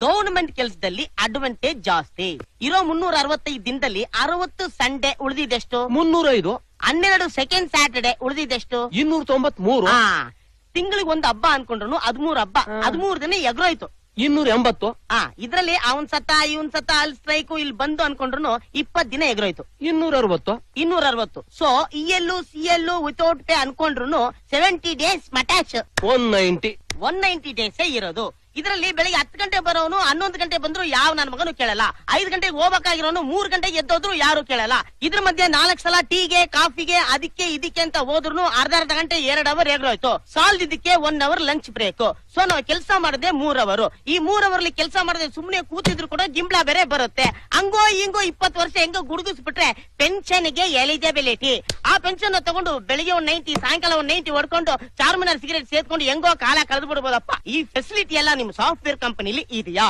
Government ಕೆಲಸದಲ್ಲಿ advantage ಜಾಸ್ತಿ. ಇರೋ 365 ದಿನದಲ್ಲಿ 60 ಸಂಡೇ ಉಳಿದಿದೆಷ್ಟು? 305. 12 ಸೆಕೆಂಡ್ ಸ್ಯಾಟರ್ಡೆ ಉಳಿದಿದೆಷ್ಟು? 293. ತಿಂಗಳಿಗೆ ಒಂದು ಹಬ್ಬ ಅನ್ಕೊಂಡ್ರು 13 ಹಬ್ಬ, 13 ದಿನ ಎಗ್ರೋಯ್ತು. 280. ಇದ್ರಲ್ಲಿ ಅವನ್ ಸತ್ತ ಇವನ್ ಸತ್ತ ಅಲ್ಲಿ ಸ್ಟ್ರೈಕು ಇಲ್ಲಿ ಬಂದು ಅನ್ಕೊಂಡ್ರು 20 ದಿನ ಎಗ್ರೋಯ್ತು. 260. 260. So ELU CLU without pay ಅನ್ಕೊಂಡ್ರು 70 ಡೇಸ್ ಮಟ್ಯಾಚ್. 190 ಡೇಸ್ ಇರೋದು. ಇದರಲ್ಲಿ ಬೆಳಿಗ್ಗೆ 10 ಗಂಟೆ ಬರೋನು 11 ಗಂಟೆ ಬಂದ್ರು ಯಾವ ನನ್ನ ಮಗನು ಕೇಳಲ್ಲ. 5 ಗಂಟೆಗೆ ಹೋಗ್ಬೇಕಾಗಿರೋನು 3 ಗಂಟೆಗೆ ಎದ್ದೋದ್ರು ಯಾರು ಕೇಳಲ್ಲ. ಇದ್ರ ಮಧ್ಯೆ 4 ಸಲ ಟೀಗೆ ಕಾಫಿಗೆ ಅದಕ್ಕೆ ಇದಕ್ಕೆ ಅಂತ ಹೋದ್ರು ಅರ್ಧ ಗಂಟೆ 2 ಅವರ್ ಎಗ್ರೋಯ್ತು. ಸಾಲದಿದ್ದಕ್ಕೆ 1 ಅವರ್ ಲಂಚ್ ಬ್ರೇಕ್. ಸೊ ನಾವು ಕೆಲಸ ಮಾಡದೆ 3 ಅವರ್. ಈ 3 ಅವರ್ಲಿ ಕೆಲಸ ಮಾಡದೆ ಸುಮ್ನೆ ಕೂತಿದ್ರು ಕೂಡ ಗಿಂಬ್ಲಾ ಬೇರೆ ಬರುತ್ತೆ. ಹಂಗೋ ಹಿಂಗೋ 20 ವರ್ಷ ಹೆಂಗೋ ಗುಡುಗಿಸ್ಬಿಟ್ರೆ ಪೆನ್ಷನ್ ಗೆ ಎಲಿಜಿಬಿಲಿಟಿ. ಆ ಪೆನ್ಷನ್ ತಗೊಂಡು ಬೆಳಿಗ್ಗೆ 90 ಸಾಯಂಕಾಲ 90 ಹೊಡ್ಕೊಂಡು ಚಾರ್ಮಿನಾರ್ ಸಿಗರೇಟ್ ಸೇರ್ಕೊಂಡು ಹೆಂಗೋ ಕಾಲ ಕಳೆದು ಬಿಡ್ಬೋದಪ್ಪ. ಈ ಫೆಸಿಲಿಟಿ ಎಲ್ಲ ನಿಮ್ ಸಾಫ್ಟ್ವೇರ್ ಕಂಪನಿಲಿ ಇದೆಯಾ?